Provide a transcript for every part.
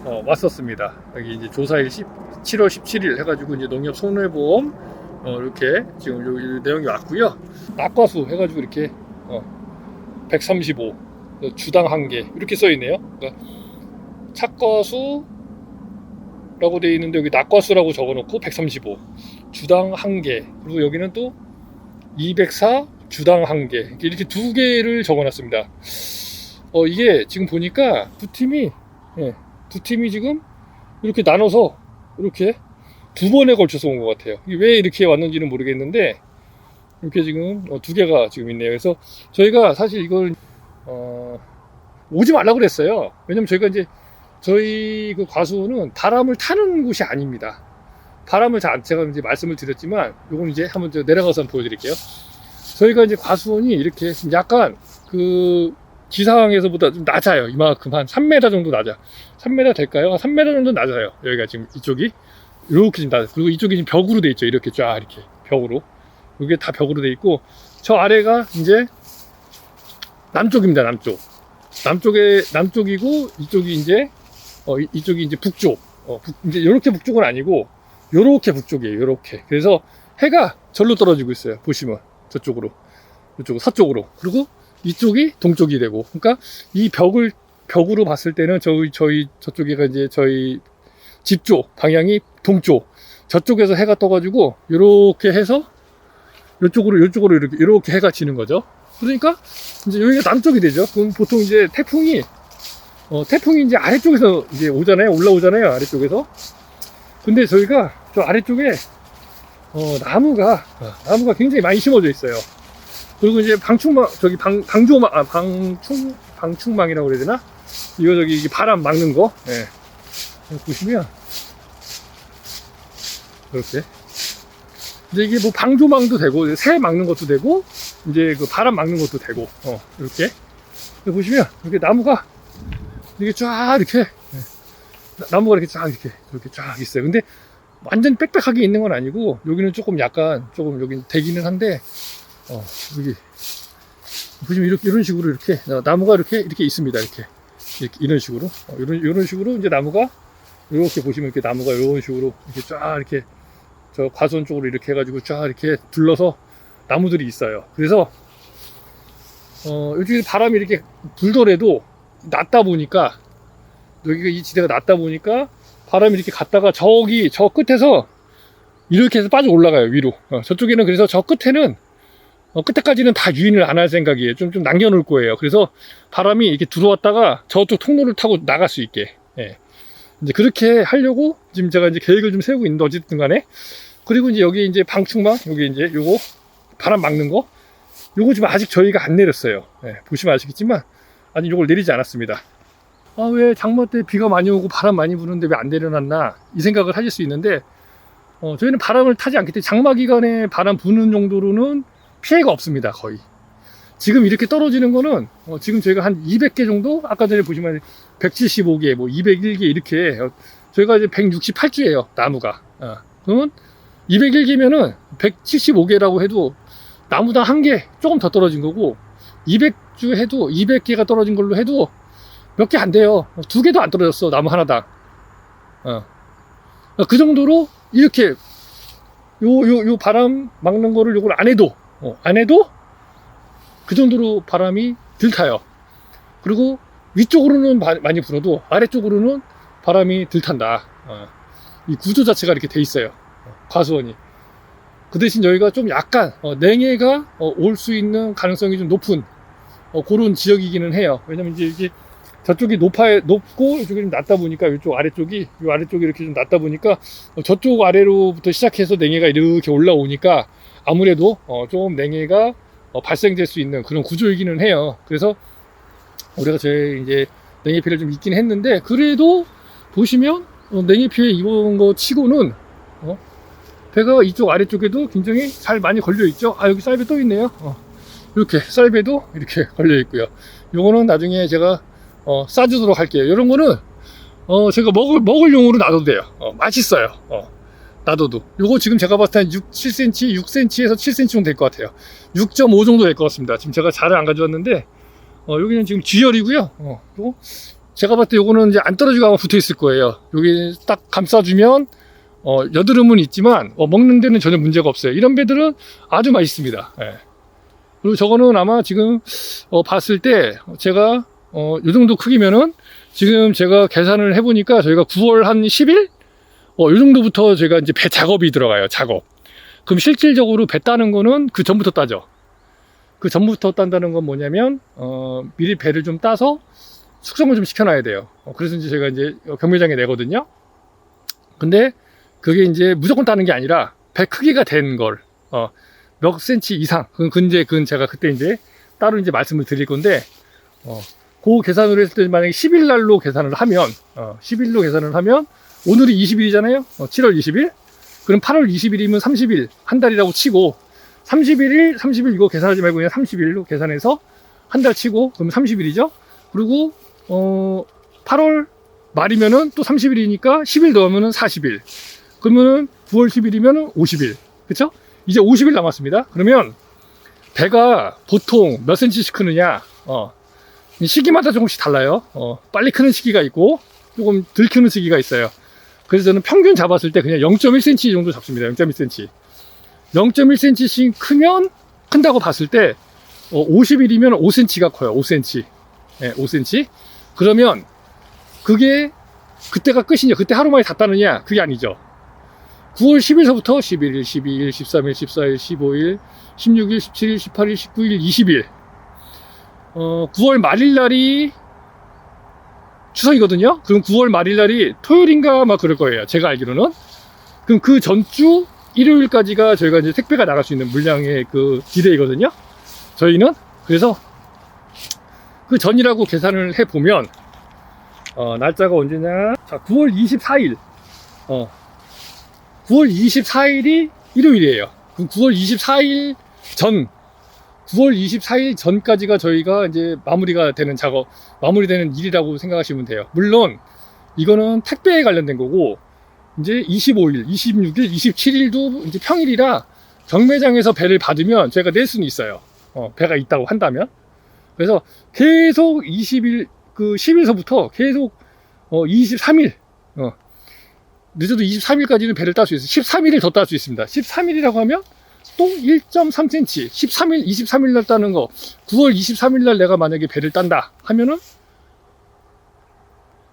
왔었습니다. 여기 이제 조사일 7월 17일 해가지고 이제 농협 손해보험 이렇게 지금 여기 내용이 왔고요. 낙과수 해가지고 이렇게 135 주당 1개 이렇게 써 있네요. 그러니까 착과수라고 되어 있는데 여기 낙과수라고 적어놓고 135 주당 1개, 그리고 여기는 또 204 주당 1개, 이렇게 2개를 적어놨습니다. 이게 지금 보니까 두 팀이 지금 이렇게 나눠서 이렇게 2번에 걸쳐서 온 것 같아요. 이게 왜 이렇게 왔는지는 모르겠는데 이렇게 지금 2개가 지금 있네요. 그래서 저희가 사실 이걸 오지 말라고 그랬어요. 왜냐면 저희가 이제 저희 그 과수원은 바람을 타는 곳이 아닙니다. 바람을 제가 이제 말씀을 드렸지만 요건 이제 한번 내려가서 한번 보여드릴게요. 저희가 이제 과수원이 이렇게 약간 그 지상에서보다 좀 낮아요. 이만큼 한 3m 정도 낮아. 3m 될까요? 한 3m 정도 낮아요. 여기가 지금 이쪽이 이렇게 지금 낮아요. 그리고 이쪽이 지금 벽으로 돼 있죠. 이렇게 쫙 이렇게 벽으로. 이게 다 벽으로 돼 있고 저 아래가 이제 남쪽입니다. 남쪽이고 이쪽이 이제 이쪽이 이제 북쪽. 이제 이렇게 북쪽은 아니고 요렇게 북쪽이에요. 요렇게. 그래서 해가 절로 떨어지고 있어요. 보시면 저쪽으로, 이쪽 서쪽으로. 그리고 이쪽이 동쪽이 되고. 그러니까 이 벽으로 봤을 때는 저쪽이가 이제 저희 집 쪽 방향이 동쪽. 저쪽에서 해가 떠가지고 요렇게 해서 이쪽으로 이렇게 해가 지는 거죠. 그러니까 이제 여기가 남쪽이 되죠. 그럼 보통 이제 태풍이 이제 아래쪽에서 이제 올라오잖아요. 아래쪽에서. 근데 저희가 저 아래쪽에 나무가 굉장히 많이 심어져 있어요. 그리고 이제 방충망이라고 그래야 되나? 이게 바람 막는 거. 예. 보시면 이렇게. 이제 이게 뭐 방조망도 되고 새 막는 것도 되고 이제 그 바람 막는 것도 되고 이렇게. 보시면 이렇게 나무가 이렇게 쫙 이렇게 나무가 이렇게 쫙 이렇게 쫙 있어요. 근데 완전 빽빽하게 있는 건 아니고 여기는 조금 여기 되기는 한데 여기 보시면 이런 식으로 이렇게 나무가 이렇게 있습니다. 이렇게 이런 식으로 이런 식으로 이제 나무가 이렇게 보시면 이렇게 나무가 이런 식으로 이렇게 쫙 이렇게 저 과수원 쪽으로 이렇게 해가지고 쫙 이렇게 둘러서 나무들이 있어요. 그래서 요즘 바람이 이렇게 불더라도 낮다 보니까 여기가 이 지대가 낮다 보니까 바람이 이렇게 갔다가 저 끝에서 이렇게 해서 빠져 올라가요. 위로. 저쪽에는 그래서 저 끝에는 끝에까지는 다 유인을 안 할 생각이에요. 좀 남겨놓을 거예요. 그래서 바람이 이렇게 들어왔다가 저쪽 통로를 타고 나갈 수 있게. 예. 이제 그렇게 하려고 지금 제가 이제 계획을 좀 세우고 있는데 어쨌든 간에. 그리고 이제 여기 이제 방충망, 여기 이제 요거 바람 막는 거. 요거 지금 아직 저희가 안 내렸어요. 예. 보시면 아시겠지만 아직 요걸 내리지 않았습니다. 왜 장마 때 비가 많이 오고 바람 많이 부는데 왜 안 내려놨나 이 생각을 하실 수 있는데 저희는 바람을 타지 않기 때문에 장마 기간에 바람 부는 정도로는 피해가 없습니다. 거의. 지금 이렇게 떨어지는 거는 지금 저희가 한 200개 정도, 아까 전에 보시면 175개, 뭐 201개 이렇게 저희가 이제 168주예요. 나무가. 그러면 201개면은 175개라고 해도 나무당 1개 조금 더 떨어진 거고 200주 해도 200개가 떨어진 걸로 해도 몇 개 안 돼요. 2개도 안 떨어졌어. 나무 하나당. 그 정도로 이렇게 요 바람 막는 거를 요걸 안 해도 그 정도로 바람이 덜 타요. 그리고 위쪽으로는 많이 불어도 아래쪽으로는 바람이 덜 탄다. 이 구조 자체가 이렇게 돼 있어요. 과수원이. 그 대신 저희가 좀 약간 냉해가 올 수 있는 가능성이 좀 높은 그런 지역이기는 해요. 왜냐면 이제 이게 저쪽이 높고 이쪽이 좀 낮다 보니까 요 아래쪽이 이렇게 좀 낮다 보니까 저쪽 아래로부터 시작해서 냉해가 이렇게 올라오니까 아무래도 좀 냉해가 발생될 수 있는 그런 구조이기는 해요. 그래서 우리가 이제 냉해 피해를 좀 입긴 했는데 그래도 보시면 냉해 피해 입은 거 치고는 배가 이쪽 아래쪽에도 굉장히 잘 많이 걸려 있죠. 여기 쌀배 또 있네요. 이렇게 쌀배도 이렇게 걸려 있고요. 요거는 나중에 제가 싸주도록 할게요. 이런 거는 제가 먹을 용으로 놔둬도 돼요. 맛있어요. 놔둬도. 요거 지금 제가 봤을 때 7cm, 6cm에서 7cm 정도 될 것 같아요. 6.5 정도 될 것 같습니다. 지금 제가 자를 안 가져왔는데 여기는 지금 G열이고요. 제가 봤을 때 요거는 이제 안 떨어지고 아마 붙어 있을 거예요. 여기 딱 감싸주면 여드름은 있지만 먹는 데는 전혀 문제가 없어요. 이런 배들은 아주 맛있습니다. 예. 그리고 저거는 아마 지금 봤을 때 제가 요 정도 크기면은 지금 제가 계산을 해보니까 저희가 9월 한 10일? 요 정도부터 저희가 이제 배 작업이 들어가요. 작업. 그럼 실질적으로 배 따는 거는 그 전부터 따죠. 그 전부터 딴다는 건 뭐냐면 미리 배를 좀 따서 숙성을 좀 시켜놔야 돼요. 그래서 이제 제가 이제 경매장에 내거든요. 근데 그게 이제 무조건 따는 게 아니라 배 크기가 된 걸 몇 센치 이상 그건 제가 그때 이제 따로 이제 말씀을 드릴 건데 그 계산을 했을 때 만약에 10일 날로 계산을 하면 10일로 계산을 하면 오늘이 20일이잖아요. 7월 20일. 그럼 8월 20일이면 30일 한 달이라고 치고 30일 이거 계산하지 말고 그냥 30일로 계산해서 한 달 치고 그럼 30일이죠. 그리고 8월 말이면은 또 30일이니까 10일 더하면은 40일. 그러면은 9월 10일이면은 50일. 그쵸? 이제 50일 남았습니다. 그러면 배가 보통 몇 센치씩 크느냐? 시기마다 조금씩 달라요. 빨리 크는 시기가 있고 조금 덜 크는 시기가 있어요. 그래서 저는 평균 잡았을 때 그냥 0.1cm 정도 잡습니다. 0.1cm. 0.1cm씩 크면 큰다고 봤을 때 50일이면 5cm가 커요. 5cm. 네, 5cm. 그러면 그게 그때가 끝이냐? 그때 하루 만에 다 따느냐? 그게 아니죠. 9월 10일서부터 11일, 12일, 13일, 14일, 15일, 16일, 17일, 18일, 19일, 20일. 9월 말일 날이 추석이거든요. 그럼 9월 말일 날이 토요일인가 막 그럴 거예요. 제가 알기로는. 그럼 그 전주 일요일까지가 저희가 이제 택배가 나갈 수 있는 물량의 그 디데이거든요. 저희는. 그래서 그 전이라고 계산을 해보면 날짜가 언제냐? 자, 9월 24일. 9월 24일이 일요일이에요. 그럼 9월 24일 전, 9월 24일 전까지가 저희가 이제 마무리가 되는 작업, 마무리되는 일이라고 생각하시면 돼요. 물론, 이거는 택배에 관련된 거고, 이제 25일, 26일, 27일도 이제 평일이라 경매장에서 배를 받으면 제가 낼 수는 있어요. 배가 있다고 한다면. 그래서 계속 20일, 그 10일서부터 계속 23일, 늦어도 23일까지는 배를 딸 수 있어요. 13일을 더 딸 수 있습니다. 13일이라고 하면 또 1.3cm, 13일, 23일 날 따는 거, 9월 23일 날 내가 만약에 배를 딴다 하면은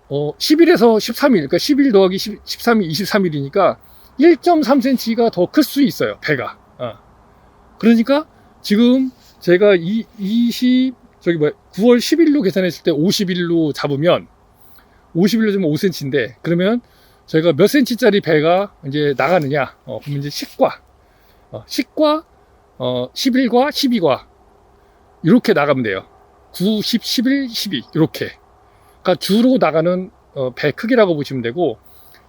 10일에서 13일, 그러니까 10일 더하기 13일, 23일이니까 1.3cm가 더 클 수 있어요, 배가. 그러니까 지금 제가 9월 10일로 계산했을 때 50일로 잡으면 5cm인데, 그러면 저희가 몇 cm짜리 배가 이제 나가느냐? 그러면 이제 10과, 11과, 12과, 이렇게 나가면 돼요. 9, 10, 11, 12, 이렇게. 그러니까 주로 나가는 배 크기라고 보시면 되고,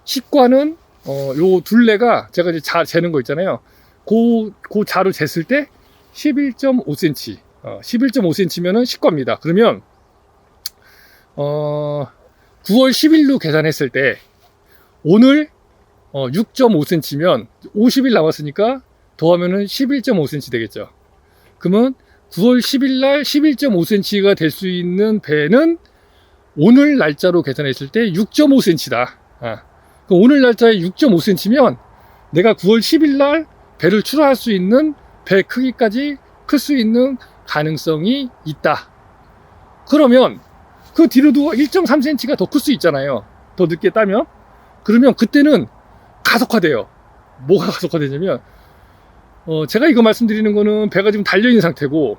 10과는 요 둘레가 제가 이제 재는 거 있잖아요. 그 자로 쟀을 때 11.5cm, 11.5cm면은 10과입니다. 그러면 9월 10일로 계산했을 때 오늘 6.5cm면 50일 남았으니까 더하면은 11.5cm 되겠죠. 그러면 9월 10일 날 11.5cm가 될 수 있는 배는 오늘 날짜로 계산했을 때 6.5cm다. 그럼 오늘 날짜에 6.5cm면 내가 9월 10일 날 배를 출하할 수 있는 배 크기까지 클 수 있는 가능성이 있다. 그러면 그 뒤로도 1.3cm가 더 클 수 있잖아요. 더 늦게 따면. 그러면 그때는 가속화돼요. 뭐가 가속화되냐면 제가 이거 말씀드리는 거는 배가 지금 달려있는 상태고,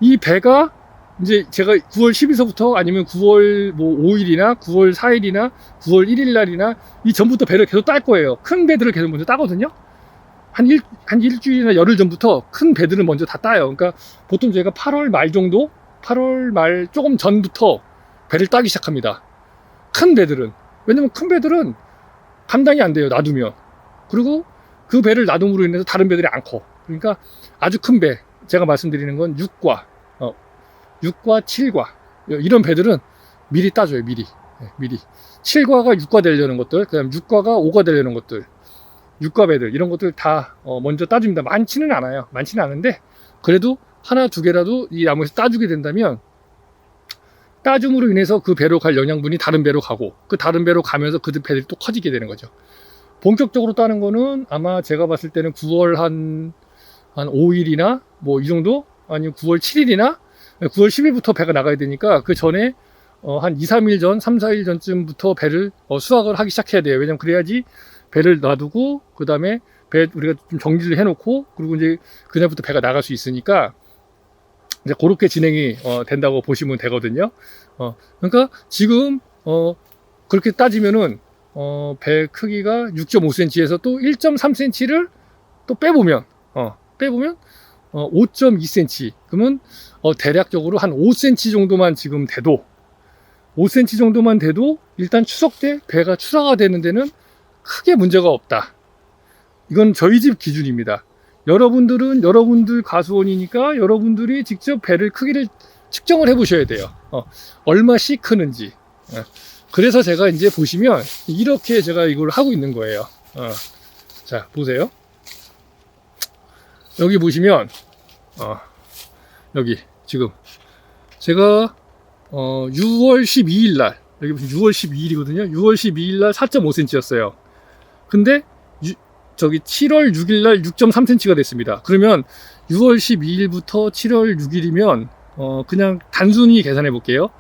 이 배가 이제 제가 9월 10일서부터 아니면 9월 뭐 5일이나 9월 4일이나 9월 1일 날이나 이 전부터 배를 계속 딸 거예요. 큰 배들을 계속 먼저 따거든요. 한 일주일이나 열흘 전부터 큰 배들을 먼저 다 따요. 그러니까 보통 제가 8월 말 정도, 8월 말 조금 전부터 배를 따기 시작합니다. 큰 배들은. 왜냐면 큰 배들은 감당이 안 돼요, 놔두면. 그리고 그 배를 놔둠으로 인해서 다른 배들이 안 커. 그러니까 아주 큰 배, 제가 말씀드리는 건 6과, 6과, 7과 이런 배들은 미리 따줘요. 미리. 7과가 6과 되려는 것들, 그 다음 6과가 5과 되려는 것들, 6과 배들 이런 것들 다 먼저 따줍니다. 많지는 않아요. 많지는 않은데 그래도 하나 두 개라도 이 나무에서 따주게 된다면 따줌으로 인해서 그 배로 갈 영양분이 다른 배로 가고 그 다른 배로 가면서 그 배들이 또 커지게 되는 거죠. 본격적으로 따는 거는 아마 제가 봤을 때는 9월 한 5일이나 뭐 이 정도, 아니면 9월 7일이나 9월 10일부터 배가 나가야 되니까 그 전에 한 2, 3일 전, 3, 4일 전쯤부터 배를 수확을 하기 시작해야 돼요. 왜냐면 그래야지 배를 놔두고 그 다음에 배 우리가 좀 정지를 해놓고 그리고 이제 그날부터 배가 나갈 수 있으니까 이제 그렇게 진행이 된다고 보시면 되거든요. 그러니까 지금 그렇게 따지면은 배 크기가 6.5cm에서 또 1.3cm를 또 빼보면 5.2cm. 그러면 대략적으로 한 5cm 정도만 지금 돼도 5cm 정도만 돼도 일단 추석 때 배가 출하가 되는 데는 크게 문제가 없다. 이건 저희 집 기준입니다. 여러분들은 여러분들 가수원이니까 여러분들이 직접 배를 크기를 측정을 해 보셔야 돼요. 얼마씩 크는지. 그래서 제가 이제 보시면 이렇게 제가 이걸 하고 있는 거예요. 자, 보세요. 여기 보시면 여기 지금 제가 6월 12일 날, 여기 보시면 6월 12일이거든요. 6월 12일 날 4.5cm였어요. 근데 저기 7월 6일 날 6.3cm가 됐습니다. 그러면 6월 12일부터 7월 6일이면 그냥 단순히 계산해 볼게요.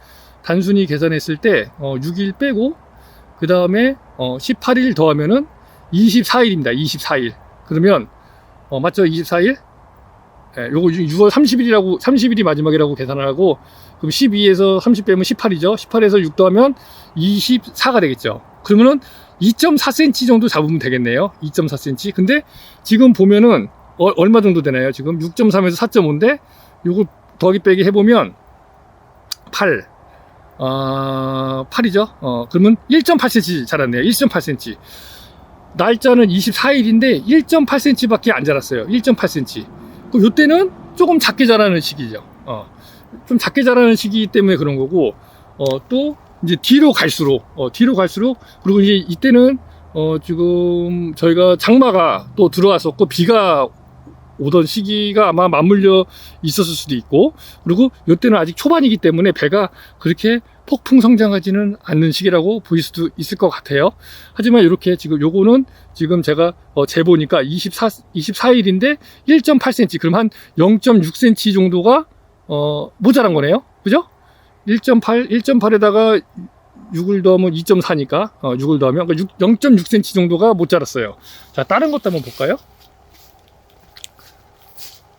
단순히 계산했을 때 6일 빼고 그 다음에 18일 더하면은 24일입니다. 24일. 그러면 맞죠? 24일? 네, 요거 6월 30일이 마지막이라고 계산을 하고, 그럼 12에서 30 빼면 18이죠. 18에서 6 더하면 24가 되겠죠. 그러면은 2.4cm 정도 잡으면 되겠네요. 2.4cm. 근데 지금 보면은 얼마 정도 되나요? 지금 6.3에서 4.5인데 요거 더하기 빼기 해보면 8이죠. 그러면 1.8cm 자랐네요. 1.8cm. 날짜는 24일인데 1.8cm 밖에 안 자랐어요. 1.8cm. 그럼 요때는 조금 작게 자라는 시기죠. 좀 작게 자라는 시기 때문에 그런 거고, 또 이제 뒤로 갈수록, 그리고 이제 이때는 지금 저희가 장마가 또 들어왔었고 비가 오던 시기가 아마 맞물려 있었을 수도 있고, 그리고 이때는 아직 초반이기 때문에 배가 그렇게 폭풍 성장하지는 않는 시기라고 보일 수도 있을 것 같아요. 하지만 이렇게 지금 요거는 지금 제가 재보니까 24일인데 1.8cm, 그럼 한 0.6cm 정도가 모자란 거네요. 그죠? 1.8에다가 6을 더하면 2.4니까 6을 더하면 0.6cm 정도가 못 자랐어요. 자, 다른 것도 한번 볼까요?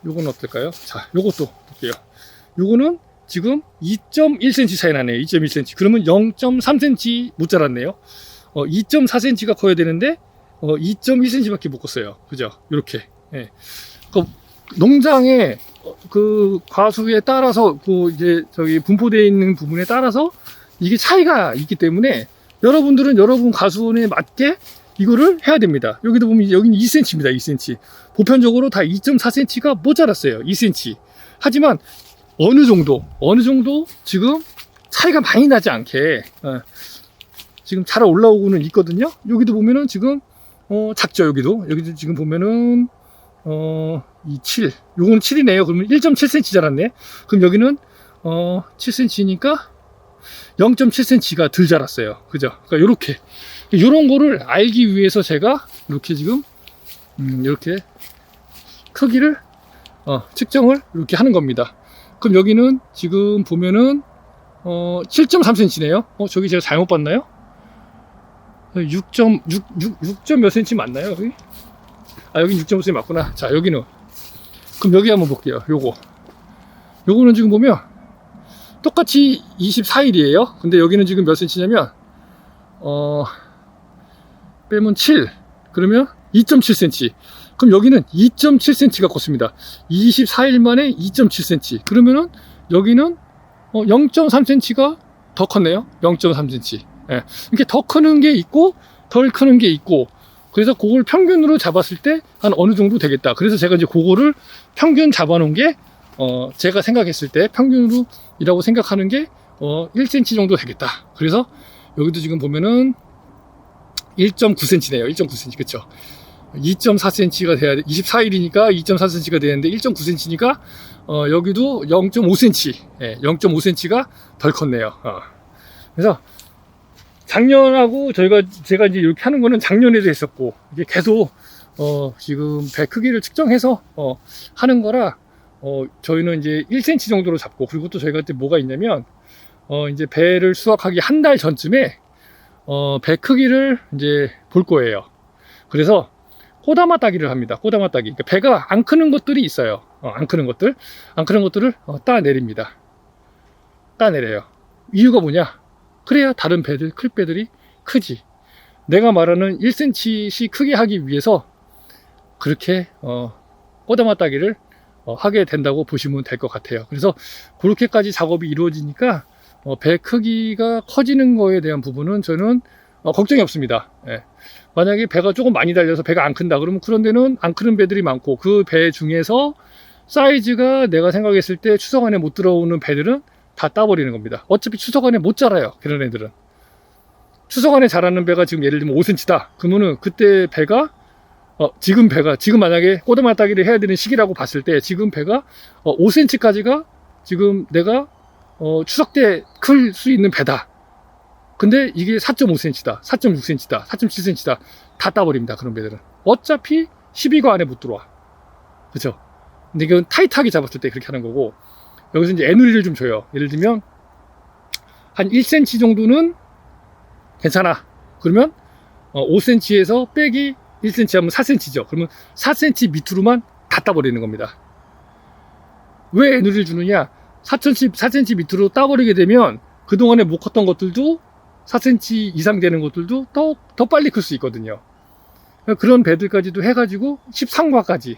요건 어떨까요? 자, 요것도 볼게요. 요거는 지금 2.1cm 차이 나네요. 2.1cm. 그러면 0.3cm 못 자랐네요. 2.4cm가 커야 되는데 2.1cm 밖에 못 컸어요. 그죠? 요렇게. 예. 농장의 그 과수에 따라서 그 이제 저기 분포되어 있는 부분에 따라서 이게 차이가 있기 때문에 여러분들은 여러분 가수원에 맞게 이거를 해야 됩니다. 여기도 보면 여기는 2cm입니다. 2cm. 보편적으로 다 2.4cm가 못 자랐어요. 2cm. 하지만 어느 정도 지금 차이가 많이 나지 않게 지금 잘 올라오고는 있거든요. 여기도 보면은 지금 작죠. 여기도 지금 보면은 7, 요거는 7이네요. 그러면 1.7cm 자랐네. 그럼 여기는 7cm니까 0.7cm가 덜 자랐어요. 그죠? 그러니까 요렇게 요런 거를 알기 위해서 제가 이렇게 지금 이렇게 크기를 측정을 이렇게 하는 겁니다. 그럼 여기는 지금 보면은 7.3cm네요. 저기 제가 잘못 봤나요? 6. 몇 cm 맞나요? 여기? 여기 6.5cm 맞구나. 자, 여기는 그럼 여기 한번 볼게요. 요거는 지금 보면 똑같이 24일이에요. 근데 여기는 지금 몇 cm냐면 빼면 7, 그러면 2.7cm. 그럼 여기는 2.7cm가 컸습니다. 24일 만에 2.7cm. 그러면은 여기는 0.3cm가 더 컸네요. 0.3cm. 예. 이렇게 더 크는 게 있고 덜 크는 게 있고, 그래서 그걸 평균으로 잡았을 때 한 어느 정도 되겠다. 그래서 제가 이제 그거를 평균 잡아놓은 게 제가 생각했을 때 평균으로 이라고 생각하는 게 1cm 정도 되겠다. 그래서 여기도 지금 보면은 1.9cm네요. 1.9cm. 그쵸? 2.4cm가 돼야 돼. 24일이니까 2.4cm가 되는데 1.9cm니까 여기도 0.5cm, 0.5cm가 덜 컸네요. 그래서 작년하고 제가 이제 이렇게 하는 거는 작년에도 했었고, 이게 계속, 지금 배 크기를 측정해서, 하는 거라, 저희는 이제 1cm 정도로 잡고, 그리고 또 저희가 또 뭐가 있냐면, 이제 배를 수확하기 한 달 전쯤에, 배 크기를 이제 볼 거예요. 그래서, 꼬다마 따기를 합니다. 꼬다마 따기. 그러니까 배가 안 크는 것들이 있어요. 안 크는 것들을 따내립니다. 따내려요. 이유가 뭐냐? 그래야 다른 배들, 클 배들이 크지. 내가 말하는 1cm씩 크게 하기 위해서 그렇게 꼬다마 따기를 하게 된다고 보시면 될 것 같아요. 그래서 그렇게까지 작업이 이루어지니까 배 크기가 커지는 거에 대한 부분은 저는 걱정이 없습니다. 예. 만약에 배가 조금 많이 달려서 배가 안 큰다 그러면 그런 데는 안 크는 배들이 많고, 그 배 중에서 사이즈가 내가 생각했을 때 추석 안에 못 들어오는 배들은 다 따버리는 겁니다. 어차피 추석 안에 못 자라요. 그런 애들은 추석 안에 자라는 배가 지금 예를 들면 5cm다 그러면은 그때 배가 지금 만약에 꼬다마 따기를 해야 되는 시기라고 봤을 때 지금 배가 5cm까지가 지금 내가 추석 때 클 수 있는 배다. 근데 이게 4.5cm다, 4.6cm다, 4.7cm다 다 따버립니다. 그런 배들은 어차피 12거 안에 못 들어와. 그렇죠? 근데 이건 타이트하게 잡았을 때 그렇게 하는 거고, 여기서 이제 애누리를 좀 줘요. 예를 들면 한 1cm 정도는 괜찮아. 그러면 5cm에서 빼기 1cm 하면 4cm죠. 그러면 4cm 밑으로만 다 따버리는 겁니다. 왜 애누리를 주느냐? 4cm 밑으로 따버리게 되면 그동안에 못 컸던 것들도 4cm 이상 되는 것들도 더 빨리 클 수 있거든요. 그런 배들까지도 해가지고 13과까지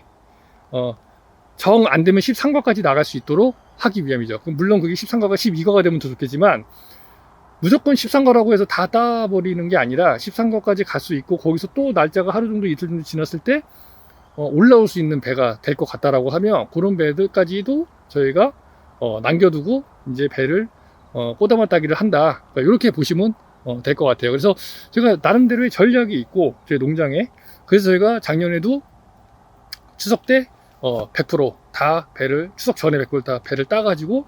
정 안 되면 13과까지 나갈 수 있도록 하기 위함이죠. 물론 그게 13과가 12과가 되면 더 좋겠지만, 무조건 13과라고 해서 다 따버리는 게 아니라 13과까지 갈 수 있고, 거기서 또 날짜가 하루 정도 이틀 정도 지났을 때 올라올 수 있는 배가 될 것 같다라고 하면, 그런 배들까지도 저희가 남겨두고 이제 배를 꼬다마 따기를 한다. 그러니까 이렇게 보시면 될 것 같아요. 그래서 제가 나름대로의 전략이 있고, 제 농장에, 그래서 저희가 작년에도 추석 때 100% 배를, 추석 전에 100% 다 배를 따가지고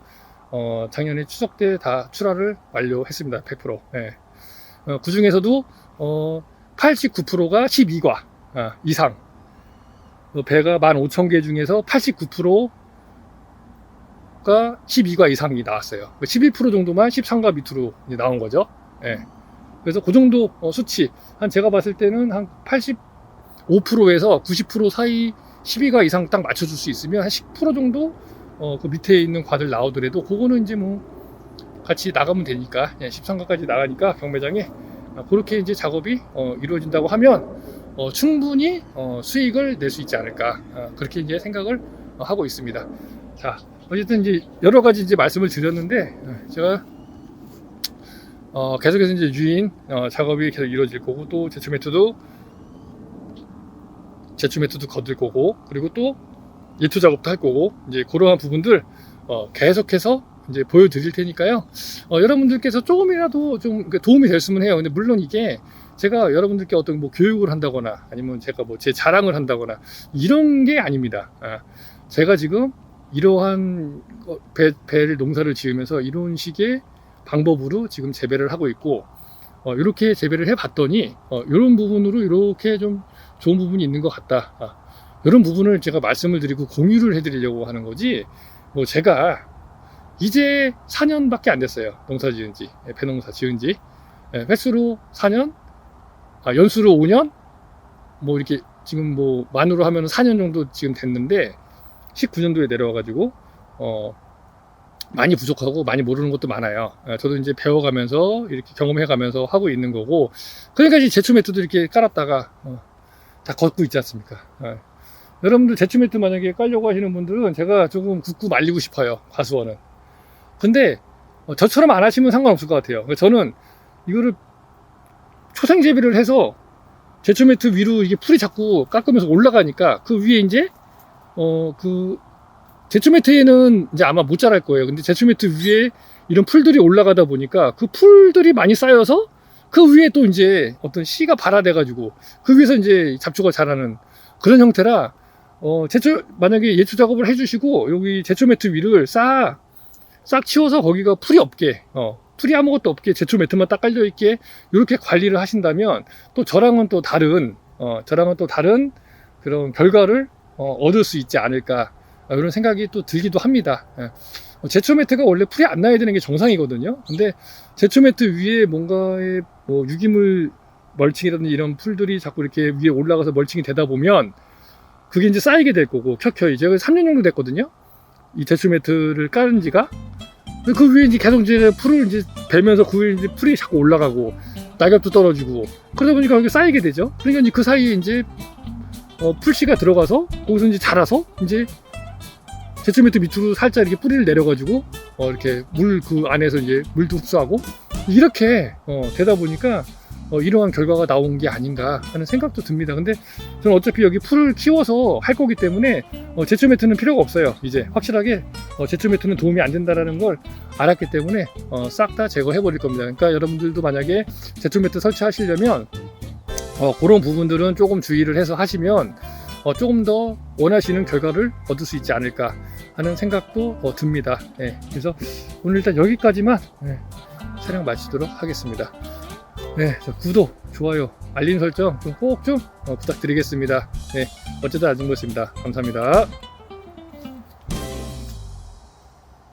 작년에 추석 때 다 출하를 완료했습니다. 100%. 예. 그 중에서도 89%가 12과 이상, 배가 15,000개 중에서 89%가 12과 이상이 나왔어요. 11% 정도만 13과 밑으로 이제 나온 거죠. 예. 그래서 그 정도 수치, 한 제가 봤을 때는 한 85%에서 90% 사이 12과 이상 딱 맞춰줄 수 있으면 한 10% 정도 그 밑에 있는 과들 나오더라도 그거는 이제 뭐 같이 나가면 되니까, 13과까지 나가니까 경매장에 그렇게 이제 작업이 이루어진다고 하면 충분히 수익을 낼 수 있지 않을까, 그렇게 이제 생각을 하고 있습니다. 자, 어쨌든 이제 여러 가지 이제 말씀을 드렸는데, 제가 계속해서 이제 유인 작업이 계속 이루어질 거고, 또 제초 매트도 거들 거고, 그리고 또 예토 작업도 할 거고, 이제 그러한 부분들 계속해서 이제 보여드릴 테니까요. 여러분들께서 조금이라도 좀 도움이 됐으면 해요. 근데 물론 이게 제가 여러분들께 어떤 뭐 교육을 한다거나, 아니면 제가 뭐 제 자랑을 한다거나 이런 게 아닙니다. 제가 지금 이러한 배를 농사를 지으면서 이런 식의 방법으로 지금 재배를 하고 있고, 이렇게 재배를 해봤더니 이런 부분으로 이렇게 좀 좋은 부분이 있는 것 같다. 이런 부분을 제가 말씀을 드리고 공유를 해드리려고 하는 거지, 뭐 제가 이제 4년밖에 안 됐어요. 농사 지은지, 배농사 지은지. 횟수로 4년, 연수로 5년, 뭐 이렇게 지금 뭐 만으로 하면 4년 정도 지금 됐는데, 19년도에 내려와가지고 많이 부족하고 많이 모르는 것도 많아요. 저도 이제 배워가면서 이렇게 경험해가면서 하고 있는 거고, 그러니까 이제 제초 매트도 이렇게 깔았다가 다 걷고 있지 않습니까? 여러분들 제초 매트 만약에 깔려고 하시는 분들은 제가 조금 굳고 말리고 싶어요. 과수원은. 근데 저처럼 안 하시면 상관없을 것 같아요. 저는 이거를 초생 재배를 해서 제초 매트 위로 이게 풀이 자꾸 깎으면서 올라가니까, 그 위에 이제 그 제초 매트에는 이제 아마 못 자랄 거예요. 근데 제초 매트 위에 이런 풀들이 올라가다 보니까 그 풀들이 많이 쌓여서 그 위에 또 이제 어떤 씨가 발화돼 가지고 그 위에서 이제 잡초가 자라는 그런 형태라, 만약에 예초 작업을 해주시고 여기 제초 매트 위를 싹 치워서 거기가 풀이 없게, 풀이 아무것도 없게 제초 매트만 딱 깔려 있게 이렇게 관리를 하신다면 또 저랑은 또 다른 그런 결과를 얻을 수 있지 않을까, 이런 생각이 또 들기도 합니다. 제초 매트가 원래 풀이 안 나야 되는 게 정상이거든요. 근데 제초 매트 위에 뭔가의 뭐 유기물 멀칭이라든지 이런 풀들이 자꾸 이렇게 위에 올라가서 멀칭이 되다 보면 그게 이제 쌓이게 될 거고, 켜켜이 제가 3년 정도 됐거든요, 이 제초 매트를 깔은 지가. 그 위에 이제 계속 이제 풀을 이제 베면서 그 위에 이제 풀이 자꾸 올라가고 낙엽도 떨어지고 그러다 보니까 이게 쌓이게 되죠. 그러니까 이제 그 사이에 이제 풀씨가 들어가서 거기서 이제 자라서 이제 제초 매트 밑으로 살짝 이렇게 뿌리를 내려가지고 이렇게 물 그 안에서 이제 물도 흡수하고 이렇게 되다 보니까 이러한 결과가 나온 게 아닌가 하는 생각도 듭니다. 근데 저는 어차피 여기 풀을 키워서 할 거기 때문에 제초 매트는 필요가 없어요. 이제 확실하게 제초 매트는 도움이 안 된다라는 걸 알았기 때문에 싹 다 제거해 버릴 겁니다. 그러니까 여러분들도 만약에 제초 매트 설치하시려면 그런 부분들은 조금 주의를 해서 하시면 조금 더 원하시는 결과를 얻을 수 있지 않을까 하는 생각도 듭니다. 네, 그래서 오늘 일단 여기까지만 촬영 마치도록 하겠습니다. 네, 구독, 좋아요, 알림 설정 꼭 좀 부탁드리겠습니다. 네, 어쩌다 아줌마였습니다. 감사합니다.